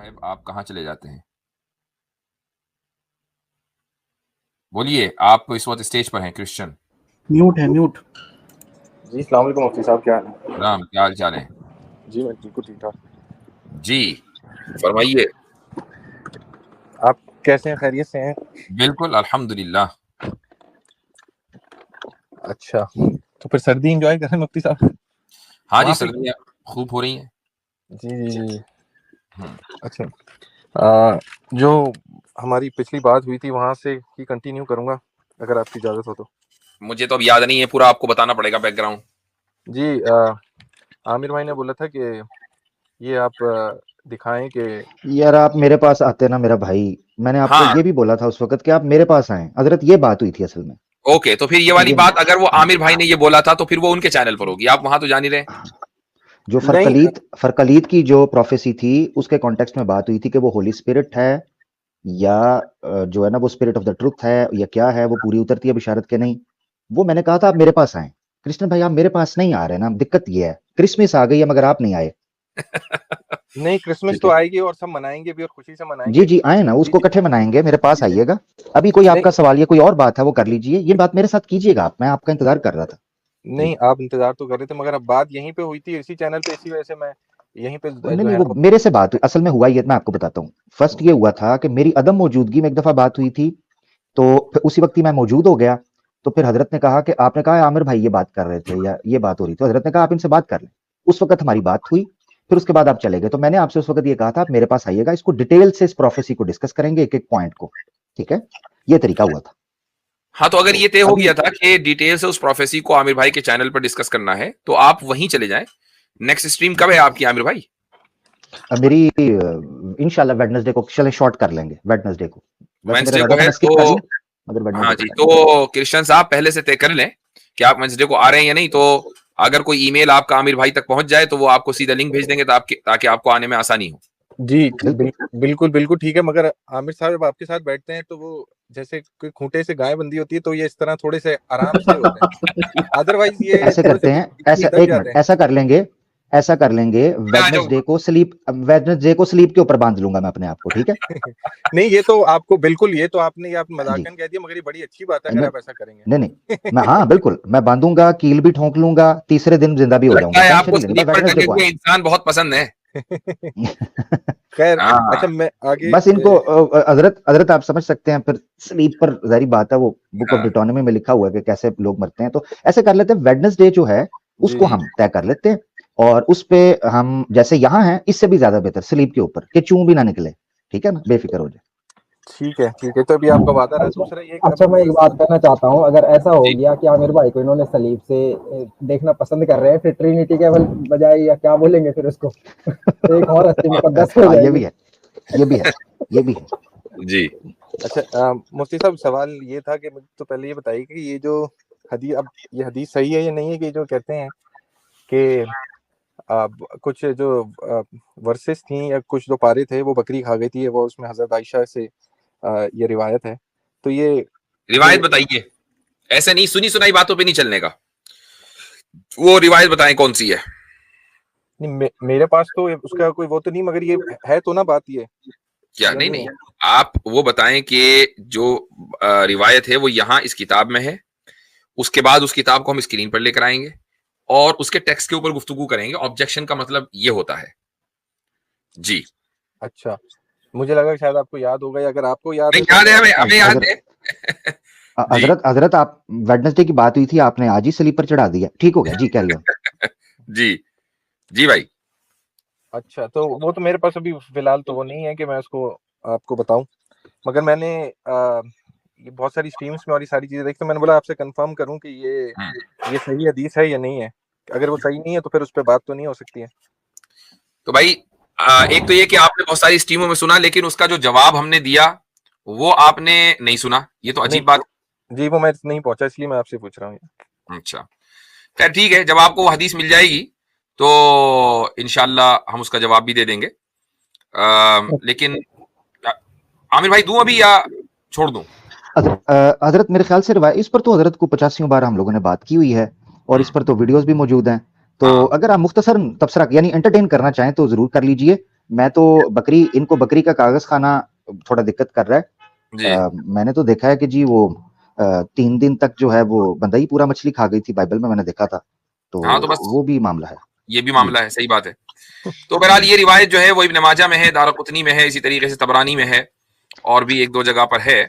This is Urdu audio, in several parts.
صاحب آپ کہاں چلے جاتے ہیں؟ بولیے، آپ اس وقت اسٹیج پر ہیں کرسچن. میوٹ ہے میوٹ. جی السلام علیکم مفتی صاحب، کیا حال ہے؟ نام کیا حال چال ہے؟ جی میں بالکل ٹھیک ٹھاک. جی فرمائیے. آپ کیسے ہیں؟ خیریت سے ہیں؟ بالکل الحمدللہ. اچھا، تو پھر سردی انجوائے کر رہے ہیں مفتی صاحب؟ ہاں جی، وہاں پہ سردیاں خوب ہو رہی ہیں. جی جی جی. ہم، اچھا، جو ہماری پچھلی بات ہوئی تھی وہاں سے ہی کنٹینیو کروں گا اگر آپ کی اجازت ہو تو. مجھے تو اب یاد نہیں ہے، پورا آپ کو بتانا پڑے گا بیک گراؤنڈ. جی عامر بھائی نے بولا تھا کہ یہ آپ دکھائیں کہ یار آپ میرے پاس آتے نا میرا بھائی، میں نے آپ کو ہاں یہ بھی بولا تھا اس وقت کہ آپ میرے پاس آئیں. حضرت یہ بات ہوئی تھی اصل میں. اوکے، تو پھر یہ والی یہ بات اگر وہ عامر بھائی نے یہ بولا تھا تو پھر وہ ان کے چینل پر ہوگی، آپ وہاں تو جان ہی رہے. جو نہیں. فرقلیت کی جو پروفیسی تھی اس کے کانٹیکسٹ میں بات ہوئی تھی کہ وہ ہولی اسپرٹ ہے یا جو ہے نا وہ اسپرٹ آف دا ٹروتھ ہے یا کیا ہے، وہ پوری اترتی ہے بشارت کے نہیں. وہ میں نے کہا تھا آپ میرے پاس آئیں. کرشن بھائی آپ میرے پاس نہیں آ رہے نا، دقت یہ ہے کرسمس آ گئی ہے مگر آپ نہیں آئے. نہیں، کرسمس ٹھیک تو ہے، آئے گی اور سب منائیں گے بھی اور خوشی سے منائیں جی گے. جی آئیں نا، اس جی کو جی کٹھے منائیں گے. میرے پاس جی جی. آئیے گا. ابھی کوئی آپ نہیں کا سوال یا کوئی اور بات ہے وہ کر لیجئے، یہ بات میرے ساتھ کیجئے گا آپ. میں آپ کا انتظار کر رہا تھا. جی نہیں، آپ انتظار تو کر رہے تھے مگر اب بات یہیں پہ ہوئی تھی اسی چینل پہ، اسی وجہ سے میں یہیں پہ نہیں جو نہیں، ہے وہ میرے سے بات ہوئی. اصل میں ہوا یہ میں آپ کو بتاتا ہوں. فرسٹ یہ ہوا تھا کہ میری عدم موجودگی میں ایک دفعہ بات ہوئی تھی، تو پھر اسی وقت ہی میں موجود ہو گیا. تو پھر حضرت نے کہا کہ آپ نے کہا عامر بھائی یہ بات کر رہے تھے یا یہ بات ہو رہی تھی، حضرت نے کہا آپ ان سے بات کر لیں. اس وقت ہماری بات ہوئی، پھر اس کے بعد آپ چلے گئے. تو میں نے آپ سے اس وقت یہ کہا تھا آپ میرے پاس آئیے گا، اس کو ڈیٹیل سے اس پروفیسی کو ڈسکس کریں گے ایک ایک پوائنٹ کو. ٹھیک ہے، یہ طریقہ ہوا تھا. ہاں تو اگر تو یہ طے ہو ابھی گیا تھا کہ ڈیٹیل سے اس پروفیسی کو عامر بھائی کے چینل پر ڈسکس کرنا ہے تو آپ وہیں چلے جائیں. نیکسٹ اسٹریم کب ہے آپ کی عامر بھائی؟ میری انشاءاللہ ویڈنسڈے کو چلے شارٹ کر لیں گے. ویڈنسڈے کو ویسے میرا وینسڈے ارادہ کو تھا ہے میں تو اسکپ کر لوں مگر ہاں ویڈنسڈے کو جی، کریں گے. تو کرشن صاحب پہلے سے طے کر لیں کہ آپ وینسڈے کو آ رہے ہیں یا نہیں. تو اگر کوئی ای میل آپ کا عامر بھائی تک پہنچ جائے تو وہ آپ کو سیدھا لنک بھیج دیں گے تاکہ آپ کو آنے میں آسانی ہو. جی بالکل. بالکل بالکل ٹھیک ہے. مگر عامر صاحب جب آپ کے ساتھ بیٹھتے ہیں تو وہ جیسے کوئی کھوٹے سے گائے بندی ہوتی ہے تو یہ اس طرح تھوڑے سے آرام سے ہوتے ہیں، ادروائز یہ ایسے تھوڑے سے کرتے ہیں، ایسا دب ایک جاتے منٹ ہیں. ایسا کر لیں گے میں آ جاؤں گا. ویڈنسڈے کو سلیپ کے اوپر باندھ لوں گا میں اپنے آپ کو. ٹھیک ہے نہیں یہ تو آپ کو بالکل، یہ تو آپ نے آپ جی. مذاقن کہہ دیا مگر یہ بڑی اچھی بات ہے اگر نہیں آپ ایسا کریں نہیں، میں گے. ہاں بالکل میں باندھوں گا، کیل بھی ٹھونک لوں گا، تیسرے دن زندہ بھی ہو جاؤں گا. لگتا ہے آپ ٹینشن کو ہی نہیں، سلیپ بس پر ویڈنسڈے ٹنگے کو ہوئے انسان بہت پسند ہے. خیر ہاں اچھا، میں آگے بس ان کو حضرت آپ سمجھ سکتے ہیں. پھر سلیپ پر ظاہری بات ہے، وہ بک آف ڈیٹونمی میں لکھا ہوا ہے کہ کیسے لوگ مرتے ہیں. تو ایسے کر لیتے ہیں ویڈنسڈے جو ہے اس جی کو ہم طے کر لیتے ہیں، اور اس پہ ہم جیسے یہاں ہیں اس سے بھی زیادہ بہتر سلیپ کے اوپر کہ چوں بھی نہ نکلے. ٹھیک ہے نا، بے فکر ہو جائے. ٹھیک ہے ٹھیک ہے. تو ابھی آپ کا وعدہ رہا. دوسرا یہ کہ اچھا میں ایک بات کرنا چاہتا ہوں، اگر ایسا ہو جی گیا کہ عامر بھائی کو انہوں نے سلیب سے دیکھنا پسند کر رہے ہیں، پھر ٹرینیٹی کے بجائے یا کیا بولیں گے پھر اس کو ایک اور ہستی مقدس ہو ہاں جائے یہ گی. بھی ہے، یہ بھی ہے، یہ بھی ہے. جی. اچھا مفتی صاحب سوال یہ تھا کہ مجھے تو پہلے یہ بتائیے کہ یہ جو حدیث، اب یہ حدیث صحیح ہے یا نہیں ہے کہ جو کہتے ہیں کہ کچھ جو ورسز تھیں یا کچھ جو پارے تھے وہ بکری کھا گئی تھی، وہ اس میں حضرت عائشہ سے یہ روایت ہے. تو یہ روایت بتائیے، ایسے نہیں سنی سنائی باتوں پہ نہیں چلنے کا. وہ روایت بتائیں کون سی ہے. میرے پاس تو اس کا کوئی وہ تو نہیں، مگر یہ ہے تو نا بات یہ کیا نہیں نہیں، آپ وہ بتائیں کہ جو روایت ہے وہ یہاں اس کتاب میں ہے. اس کے بعد اس کتاب کو ہم اسکرین پر لے کر آئیں گے اور اس کے ٹیکسٹ کے اوپر گفتگو کریں گے. آبجیکشن کا مطلب یہ ہوتا ہے. جی اچھا، مجھے لگا شاید آپ کو یاد ہوگا، یا اگر آپ کو یاد نہیں ہے تو یاد ہے، ہمیں یاد ہے. جی حضرت آپ ویڈنسڈے کی بات ہوئی تھی، آپ نے آج ہی سلیپ پر چڑھا دیا. ٹھیک ہو گیا جی، کیری آن. جی جی بھائی. اچھا تو وہ تو میرے پاس ابھی فی الحال تو وہ نہیں ہے کہ میں اس کو آپ کو بتاؤں، مگر میں نے یہ بہت ساری اسٹریمز میں اور یہ ساری چیزیں دیکھی تو میں نے بولا آپ سے کنفرم کروں کہ یہ صحیح حدیث ہے یا نہیں ہے. اگر وہ صحیح نہیں ہے تو پھر اس پہ بات تو نہیں ہو سکتی ہے. تو بھائی ایک تو یہ کہ آپ نے بہت ساری اسٹریموں میں سنا لیکن اس کا جو جواب ہم نے دیا وہ آپ نے نہیں سنا. یہ تو عجیب بات. جی وہ میں نہیں پہنچا، اس لیے میں آپ سے پوچھ رہا ہوں. اچھا خیر ٹھیک ہے، جب آپ کو وہ حدیث مل جائے گی تو انشاءاللہ ہم اس کا جواب بھی دے دیں گے. لیکن عامر بھائی دوں ابھی یا چھوڑ دوں؟ حضرت میرے خیال سے روایت اس پر تو حضرت کو 85 بار ہم لوگوں نے بات کی ہوئی ہے اور اس پر تو ویڈیوز بھی موجود ہیں. تو اگر آپ مختصر تبصرہ یعنی انٹرٹین کرنا چاہیں تو ضرور کر لیجئے. میں تو بکری ان کو بکری کا کاغذ کھانا تھوڑا دقت کر رہا ہے. جی میں نے تو دیکھا ہے کہ جی وہ 3 دن تک جو ہے وہ بندہ ہی پورا مچھلی کھا گئی تھی, بائبل میں نے دیکھا تھا. تو ہاں تو بس وہ بھی معاملہ ہے. یہ بھی معاملہ ہے, صحیح بات ہے. تو بہرحال یہ روایت جو ہے وہ ابن ماجہ میں ہے, دارقطنی میں ہے, اسی طریقے سے طبرانی میں ہے, اور بھی ایک دو جگہ پر ہے.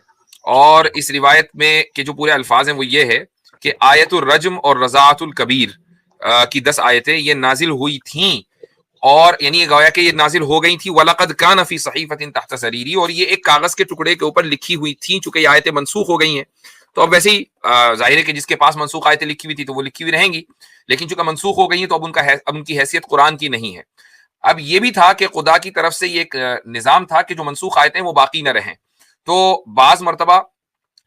اور اس روایت میں کے جو پورے الفاظ ہیں وہ یہ ہے کہ آیت الرجم اور رضاعت الکبیر کی 10 آیتیں یہ نازل ہوئی تھیں, اور یعنی یہ گویا کہ یہ نازل ہو گئی تھی. وَلَقَدْ كَانَ فِي صَحِيفَةٍ تَحْتَ سَرِيرِي, اور یہ ایک کاغذ کے ٹکڑے کے اوپر لکھی ہوئی تھیں. چونکہ یہ آیتیں منسوخ ہو گئی ہیں تو اب ویسے ہی ظاہر ہے کہ جس کے پاس منسوخ آیتیں لکھی ہوئی تھی تو وہ لکھی ہوئی رہیں گی, لیکن چونکہ منسوخ ہو گئی ہیں تو اب ان کی حیثیت قرآن کی نہیں ہے. اب یہ بھی تھا کہ خدا کی طرف سے یہ ایک نظام تھا کہ جو منسوخ آیتیں وہ باقی نہ رہیں. تو بعض مرتبہ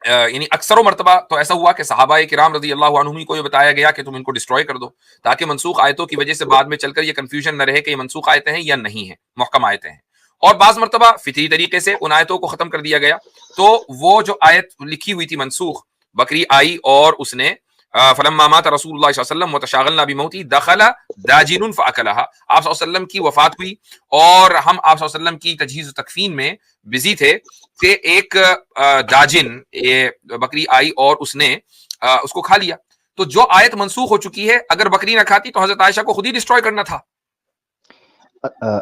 یعنی اکثر و مرتبہ تو ایسا ہوا کہ صحابہ کرام رضی اللہ عنہم کو یہ بتایا گیا کہ تم ان کو ڈسٹروائے کر دو, تاکہ منسوخ آیتوں کی وجہ سے بعد میں چل کر یہ کنفیوژن نہ رہے کہ یہ منسوخ آیتیں ہیں یا نہیں ہیں, محکم آیتیں ہیں. اور بعض مرتبہ فطری طریقے سے ان آیتوں کو ختم کر دیا گیا. تو وہ جو آیت لکھی ہوئی تھی منسوخ, بکری آئی اور اس نے فلما مات رسول اللہ صلی اللہ علیہ وسلم وتشاغلنا بموتی دخل داجن فاکلها, آپ صلی اللہ علیہ وسلم کی وفات ہوئی اور ہم آپ صلی اللہ علیہ وسلم کی تجہیز و تکفین میں بزی تھے کہ ایک داجن بکری آئی اور اس نے اس کو کھا لیا. تو جو آیت منسوخ ہو چکی ہے اگر بکری نہ کھاتی تو حضرت عائشہ کو خود ہی ڈسٹروائے کرنا تھا.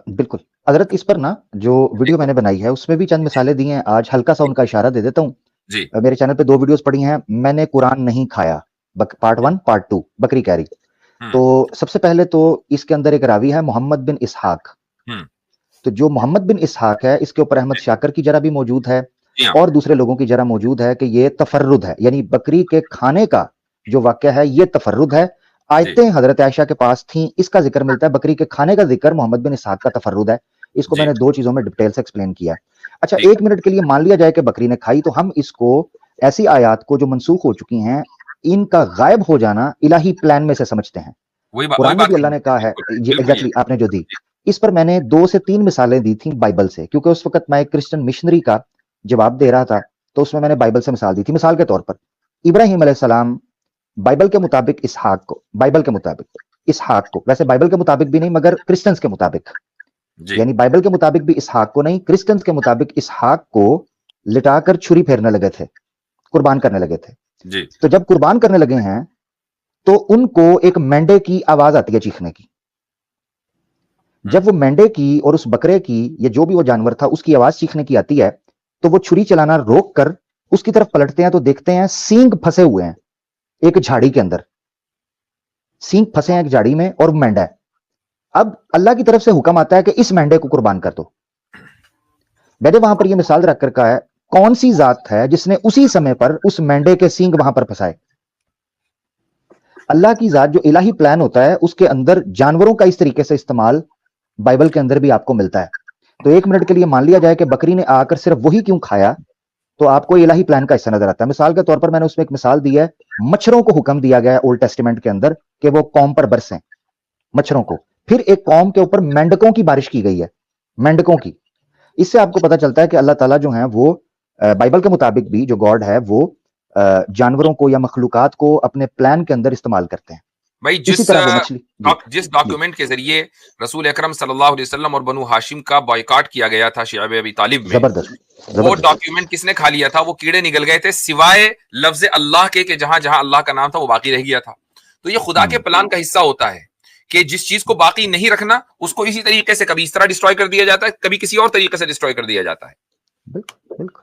بالکل حضرت, اس پر نا جو ویڈیو میں نے بنائی ہے اس میں بھی چند مثالیں دی ہیں. آج ہلکا سا ان کا اشارہ دے دیتا ہوں. جی میرے چینل پہ 2 ویڈیوز پڑی ہیں, میں نے قرآن نہیں کھایا, پارٹ 1 پارٹ 2 بکری کیری. تو سب سے پہلے تو اس کے اندر ایک راوی ہے محمد بن اسحاق. تو جو محمد بن اسحاق ہے اس کے اوپر احمد شاکر کی جرح بھی موجود ہے اور دوسرے لوگوں کی جرح موجود ہے کہ یہ تفرد ہے, یعنی بکری کے کھانے کا جو واقعہ ہے یہ تفرد ہے. آیتیں حضرت عائشہ کے پاس تھیں, اس کا ذکر ملتا ہے, بکری کے کھانے کا ذکر محمد بن اسحاق کا تفرد ہے. اس کو میں نے 2 چیزوں میں ڈیٹیل سے ایکسپلین کیا. اچھا, 1 منٹ کے لیے مان لیا جائے کہ بکری نے کھائی, تو ہم اس کو ایسی آیات کو جو منسوخ ہو چکی ہیں ان کا غائب ہو جانا الہی پلان میں سے سمجھتے ہیں. قرآن میں بھی اللہ نے کہا ہے, یہ ایگزیکٹلی آپ نے جو دی, اس پر میں نے 2 سے 3 مثالیں دی تھیں بائبل سے, کیونکہ اس وقت میں ایک کرسچن مشنری کا جواب دے رہا تھا, تو اس میں نے بائبل سے مثال دی تھی. مثال کے طور پر ابراہیم علیہ السلام بائبل کے مطابق اسحاق کو ویسے بائبل کے مطابق بھی نہیں مگر کرسچنز کے مطابق, یعنی بائبل کے مطابق بھی اسحاق کو نہیں, کرسچنز کے مطابق اسحاق کو لٹا کر چھری پھیرنے لگے تھے, قربان کرنے لگے تھے. تو جب قربان کرنے لگے ہیں تو ان کو ایک مینڈے کی آواز آتی ہے چیخنے کی. جب وہ مینڈے کی اور اس بکرے کی یا جو بھی وہ جانور تھا اس کی آواز چیخنے کی آتی ہے تو وہ چھری چلانا روک کر اس کی طرف پلٹتے ہیں تو دیکھتے ہیں سینگ پھنسے ہوئے ہیں ایک جھاڑی کے اندر, سینگ پھنسے ہیں ایک جھاڑی میں اور مینڈا ہے. اب اللہ کی طرف سے حکم آتا ہے کہ اس مینڈے کو قربان کر دو. میں نے وہاں پر یہ مثال رکھ کر کہا ہے کون سی ذات ہے جس نے اسی سمے پر اس مینڈے کے سینگ وہاں پر پھنسائے. اللہ کی ذات جو الہی پلان ہوتا ہے اس کے اندر جانوروں کا اس طریقے سے استعمال بائبل کے اندر بھی آپ کو ملتا ہے. تو 1 منٹ کے لیے مان لیا جائے کہ بکری نے آ کر صرف وہی کیوں کھایا, تو آپ کو الہی پلان کا حصہ نظر آتا ہے. مثال کے طور پر میں نے اس میں ایک مثال دی ہے, مچھروں کو حکم دیا گیا ہے اولڈ ٹیسٹیمنٹ کے اندر کہ وہ قوم پر برسیں, مچھروں کو. پھر ایک قوم کے اوپر مینڈکوں کی بارش کی گئی ہے, مینڈکوں کی. اس سے آپ کو پتا چلتا ہے کہ اللہ تعالیٰ جو ہیں وہ بائبل کے مطابق بھی جو گاڈ ہے وہ جانوروں کو یا مخلوقات کو اپنے پلان کے اندر استعمال کرتے ہیں. بھائی جس ڈاکیومنٹ کے ذریعے رسول اکرم صلی اللہ علیہ وسلم اور بنو ہاشم کا بائیکاٹ کیا گیا تھا شعب ابی طالب میں, وہ ڈاکیومنٹ کس نے کھا لیا تھا؟ وہ کیڑے نگل گئے تھے سوائے لفظ اللہ کے, کہ جہاں جہاں اللہ کا نام تھا وہ باقی رہ گیا تھا. تو یہ خدا کے پلان کا حصہ ہوتا ہے کہ جس چیز کو باقی نہیں رکھنا اس کو اسی طریقے سے کبھی اس طرح ڈسٹروائے کر دیا جاتا ہے, کبھی کسی اور طریقے سے ڈسٹروائے کر دیا جاتا ہے. بالکل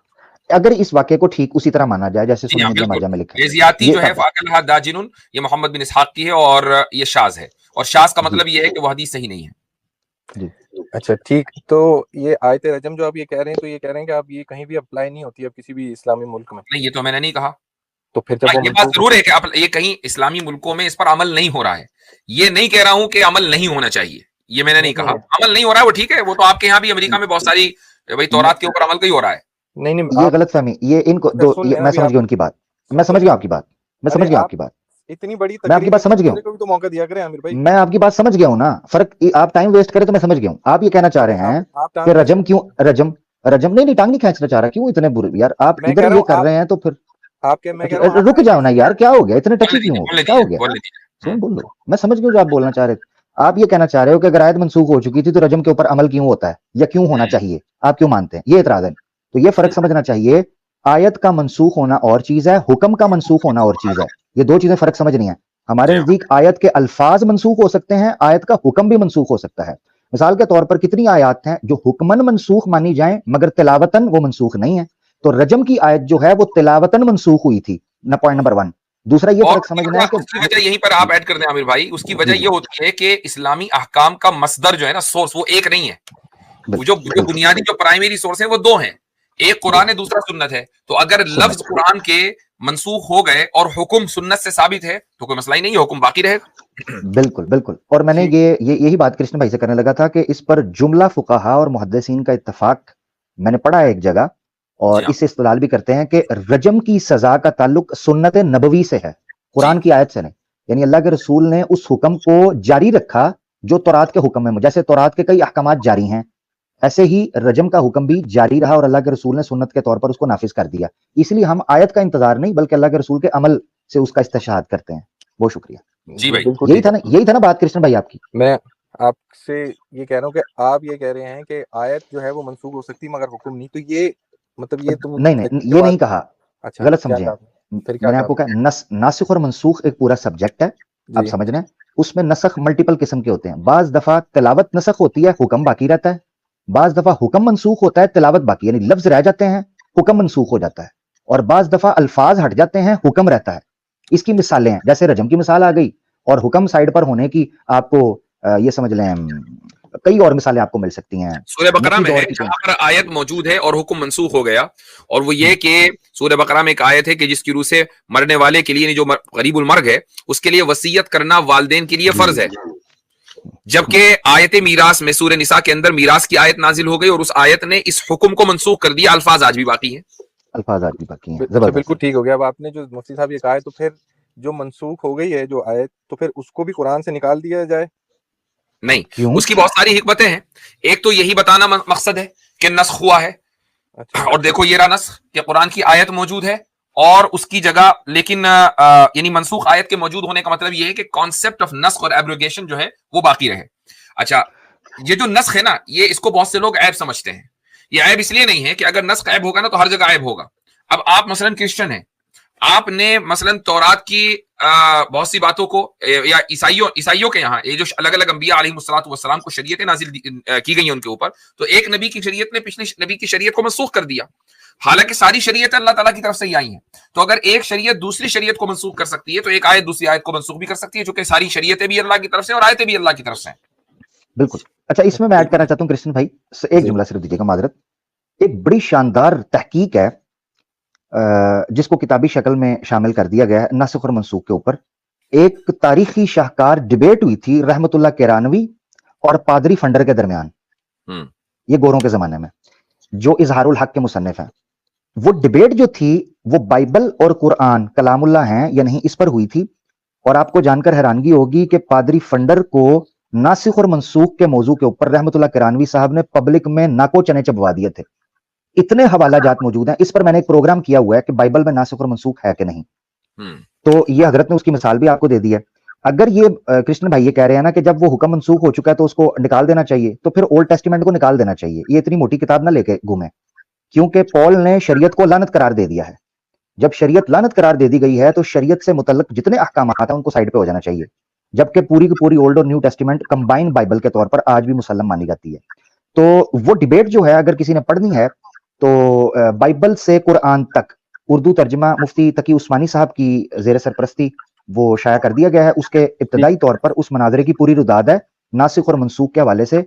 اگر اس واقعے کو ٹھیک اسی طرح مانا جائے جیسے سنن ابن ماجہ میں لکھا ہے, زیادتی جو ہے فاکلھا داجن, یہ محمد بن اسحاق کی ہے اور یہ شاذ ہے, اور شاذ کا مطلب یہ ہے کہ وہ حدیث صحیح نہیں ہے. اچھا ٹھیک, تو یہ آیت رجم جو آپ یہ کہہ رہے ہیں تو یہ کہہ رہے ہیں کہ آپ یہ کہیں بھی اپلائی نہیں ہوتی اب کسی بھی اسلامی ملک میں؟ نہیں, یہ تو میں نے نہیں کہا. تو پھر جب یہ بات ضرور ہے کہ یہ کہیں اسلامی ملکوں میں اس پر عمل نہیں ہو رہا ہے. یہ نہیں کہہ رہا ہوں کہ عمل نہیں ہونا چاہیے, یہ میں نے نہیں کہا. عمل نہیں ہو رہا ہے وہ ٹھیک ہے, وہ تو آپ کے یہاں بھی امریکہ میں بہت ساری بھائی تورات کے اوپر عمل کا ہی ہو رہا ہے. نہیں یہ غلط فہمی, یہ ان کو میں سمجھ گیا ان کی بات, میں سمجھ گیا آپ کی بات, میں سمجھ گیا آپ کی بات, اتنی بڑی میں آپ کی بات سمجھ گیا ہوں, تو موقع دیا کریں عامر بھائی. میں آپ کی بات سمجھ گیا ہوں نا. فرق آپ ٹائم ویسٹ کرے تو میں سمجھ گیا ہوں. آپ یہ کہنا چاہ رہے ہیں کہ رجم کیوں, رجم نہیں ٹانگ نہیں کھینچنا چاہ رہا, کیوں اتنے برے یار آپ ادھر یہ کر رہے ہیں تو پھر رک جاؤ نا یار, کیا ہو گیا اتنے ٹچی کیوں ہو, کیا ہو گیا؟ بول لو, میں سمجھ گیا جو آپ بولنا چاہ رہے تھے. آپ یہ کہنا چاہ رہے ہو کہ اگر آیت منسوخ ہو چکی تھی تو رجم کے اوپر عمل کیوں ہوتا ہے یا کیوں ہونا چاہیے, آپ کیوں مانتے ہیں, یہ اعتراض ہے. تو یہ فرق سمجھنا چاہیے, آیت کا منسوخ ہونا اور چیز ہے, حکم کا منسوخ ہونا اور چیز ہے. یہ دو چیزیں فرق سمجھنی ہیں. ہمارے نزدیک آیت کے الفاظ منسوخ ہو سکتے ہیں, آیت کا حکم بھی منسوخ ہو سکتا ہے. مثال کے طور پر کتنی آیات ہیں جو حکمن منسوخ مانی جائیں مگر تلاوتن وہ منسوخ نہیں ہے. تو رجم کی آیت جو ہے وہ تلاوتن منسوخ ہوئی تھی, پوائنٹ نمبر 1. دوسرا یہ فرق سمجھنا ہے کہ اس کی وجہ یہیں پر آپ ایڈ کر دیں عامر بھائی, اس کی وجہ یہ ہوتی ہے کہ اسلامی احکام کا مصدر جو ہے نا, سورس, وہ ایک نہیں ہے. جو بنیادی جو پرائمری سورس ہیں وہ دو ہیں, ایک قرآن ہے, دوسرا سنت ہے. تو اگر لفظ قرآن کے منسوخ ہو گئے اور حکم سنت سے ثابت ہے تو کوئی مسئلہ ہی نہیں ہے, حکم باقی رہے گا. بالکل بالکل. اور میں نے یہی بات کرشن بھائی سے کرنے لگا تھا کہ اس پر جملہ فقہا اور محدثین کا اتفاق میں نے پڑھا ہے ایک جگہ, اور اس سے استدلال بھی کرتے ہیں کہ رجم کی سزا کا تعلق سنت نبوی سے ہے, قرآن کی آیت سے نہیں. یعنی اللہ کے رسول نے اس حکم کو جاری رکھا جو تورات کے حکم میں, جیسے تورات کے کئی احکامات جاری ہیں, ایسے ہی رجم کا حکم بھی جاری رہا اور اللہ کے رسول نے سنت کے طور پر اس کو نافذ کر دیا. اس لیے ہم آیت کا انتظار نہیں بلکہ اللہ کے رسول کے عمل سے اس کا استشہاد کرتے ہیں. بہت شکریہ. جی بھائی, یہی تھا نا بات کرشن بھائی آپ کی. میں آپ سے یہ کہہ رہا ہوں کہ آپ یہ کہہ رہے ہیں کہ آیت جو ہے وہ منسوخ ہو سکتی مگر حکم نہیں, تو یہ مطلب یہ تم نہیں یہ نہیں کہا, اچھا غلط سمجھیں. میں نے آپ کو کہا ناسخ اور منسوخ ایک پورا سبجیکٹ ہے, آپ سمجھ رہے ہیں. اس میں نسخ ملٹیپل قسم کے ہوتے ہیں. بعض دفعہ تلاوت نسخ ہوتی ہے, حکم باقی رہتا ہے. بعض دفعہ حکم منسوخ ہوتا ہے, تلاوت باقی, یعنی لفظ رہ جاتے ہیں, حکم منسوخ ہو جاتا ہے. اور بعض دفعہ الفاظ ہٹ جاتے ہیں, حکم رہتا ہے. اس کی مثالیں ہیں, جیسے رجم کی مثال آ گئی اور حکم سائڈ پر ہونے کی آپ کو یہ سمجھ لیں کئی اور مثالیں آپ کو مل سکتی ہیں. سورہ بقرہ میں ہے جہاں پر آیت موجود ہے اور حکم منسوخ ہو گیا, اور وہ یہ کہ سورہ بقرہ میں ایک آیت ہے کہ جس کی روح سے مرنے والے کے لیے, جو قریب المرگ ہے, اس کے لیے وصیت کرنا والدین کے لیے فرض ہے. جبکہ آیت میراث میں سورہ نساء کے اندر میراث کی آیت نازل ہو گئی اور اس آیت نے اس حکم کو منسوخ کر دیا. الفاظ آج بھی باقی ہیں, الفاظ آج بھی باقی ہیں. بالکل ٹھیک ہو گیا. اب آپ نے جو مفتی صاحب یہ کہا ہے, تو پھر جو منسوخ ہو گئی ہے جو آیت, تو پھر اس کو بھی قرآن سے نکال دیا جائے؟ نہیں, اس کی بہت ساری حکمتیں ہیں. ایک تو یہی بتانا مقصد ہے کہ نسخ ہوا ہے, اور دیکھو یہ رہا نسخ کہ قرآن کی آیت موجود ہے اور اس کی جگہ, لیکن یعنی منسوخ آیت کے موجود ہونے کا مطلب یہ ہے کہ کانسیپٹ آف نسخ اور ایبروگیشن جو ہے وہ باقی رہے. اچھا, یہ جو نسخ ہے نا, یہ اس کو بہت سے لوگ عیب سمجھتے ہیں. یہ عیب اس لیے نہیں ہے کہ اگر نسخ عیب ہوگا نا تو ہر جگہ عیب ہوگا. اب آپ مثلا کرسچن ہیں, آپ نے مثلا تورات کی بہت سی باتوں کو, یا عیسائیوں کے یہاں یہ جو الگ الگ انبیاء علیہ الصلوۃ والسلام کو شریعتیں نازل کی گئی ہیں ان کے اوپر, تو ایک نبی کی شریعت نے پچھلی نبی کی شریعت کو منسوخ کر دیا, حالانکہ ساری شریعتیں اللہ تعالیٰ کی طرف سے ہی آئی ہیں. تو اگر ایک شریعت دوسری شریعت کو منسوخ کر سکتی ہے تو ایک آیت دوسری آیت کو منسوخ بھی کر سکتی ہے, چونکہ ساری شریعتیں بھی اللہ کی طرف سے اور آیتیں بھی اللہ کی طرف سے ہیں. بالکل. اچھا, اس میں ایڈ کرنا چاہتا ہوں کرشن بھائی, ایک جملہ صرف دیجیے گا, معذرت. ایک بڑی شاندار تحقیق ہے جس کو کتابی شکل میں شامل کر دیا گیا ہے ناسخ اور منسوخ کے اوپر. ایک تاریخی شاہکار ڈیبیٹ ہوئی تھی رحمت اللہ کیرانوی اور پادری فنڈر کے درمیان, یہ گوروں کے زمانے میں, جو اظہار الحق کے مصنف ہیں. وہ ڈیبیٹ جو تھی وہ بائبل اور قرآن کلام اللہ ہیں یا نہیں اس پر ہوئی تھی. اور آپ کو جان کر حیرانگی ہوگی کہ پادری فنڈر کو ناسخ اور منسوخ کے موضوع کے اوپر رحمت اللہ کیرانوی صاحب نے پبلک میں ناکو چنے چبوا دیے تھے. اتنے حوالہ جات موجود ہیں. اس پر میں نے ایک پروگرام کیا ہوا ہے کہ بائبل میں ناسخ اور منسوخ ہے کہ نہیں. تو یہ حضرت نے اس کی مثال بھی آپ کو دے دی ہے. اگر یہ کرشن بھائی یہ کہہ رہے ہیں نا کہ جب وہ حکم منسوخ ہو چکا ہے تو اس کو نکال دینا چاہیے, تو پھر اولڈ ٹیسٹیمنٹ کو نکال دینا چاہیے. یہ اتنی موٹی کتاب نہ لے کے گھومیں, کیونکہ پول نے شریعت کو لعنت قرار دے دیا ہے. جب شریعت لعنت قرار دے دی گئی ہے تو شریعت سے متعلق جتنے احکامات ہیں ان کو سائڈ پہ ہو جانا چاہیے, جبکہ پوری کی پوری اولڈ اور نیو ٹیسٹیمنٹ کمبائن بائبل کے طور پر آج بھی مسلم مانی جاتی ہے. تو وہ ڈیبیٹ جو ہے اگر کسی نے پڑھنی ہے تو بائبل سے قرآن تک اردو ترجمہ مفتی تقی عثمانی صاحب کی زیر سرپرستی وہ شائع کر دیا گیا ہے. اس کے ابتدائی طور پر اس مناظرے کی پوری رداد ہے. ناسخ اور منسوخ کے حوالے سے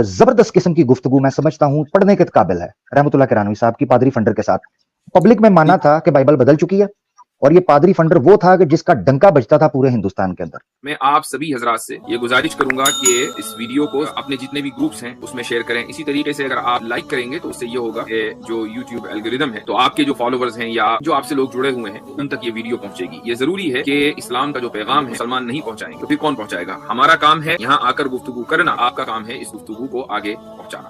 زبردست قسم کی گفتگو میں سمجھتا ہوں پڑھنے کے قابل ہے. رحمت اللہ کیرانوی صاحب کی پادری فنڈر کے ساتھ پبلک میں مانا تھا کہ بائبل بدل چکی ہے, اور یہ پادری فنڈر وہ تھا کہ جس کا ڈنکا بجتا تھا پورے ہندوستان کے اندر. میں آپ سبھی حضرات سے یہ گزارش کروں گا کہ اس ویڈیو کو اپنے جتنے بھی گروپس ہیں اس میں شیئر کریں. اسی طریقے سے اگر آپ لائک کریں گے تو اس سے یہ ہوگا کہ جو یوٹیوب الگوریدم ہے تو آپ کے جو فالوورز ہیں یا جو آپ سے لوگ جڑے ہوئے ہیں ان تک یہ ویڈیو پہنچے گی. یہ ضروری ہے کہ اسلام کا جو پیغام ہے مسلمان نہیں پہنچائیں گے تو پھر کون پہنچائے گا؟ ہمارا کام ہے یہاں آ کر گفتگو کرنا, آپ کا کام ہے اس گفتگو کو آگے پہنچانا.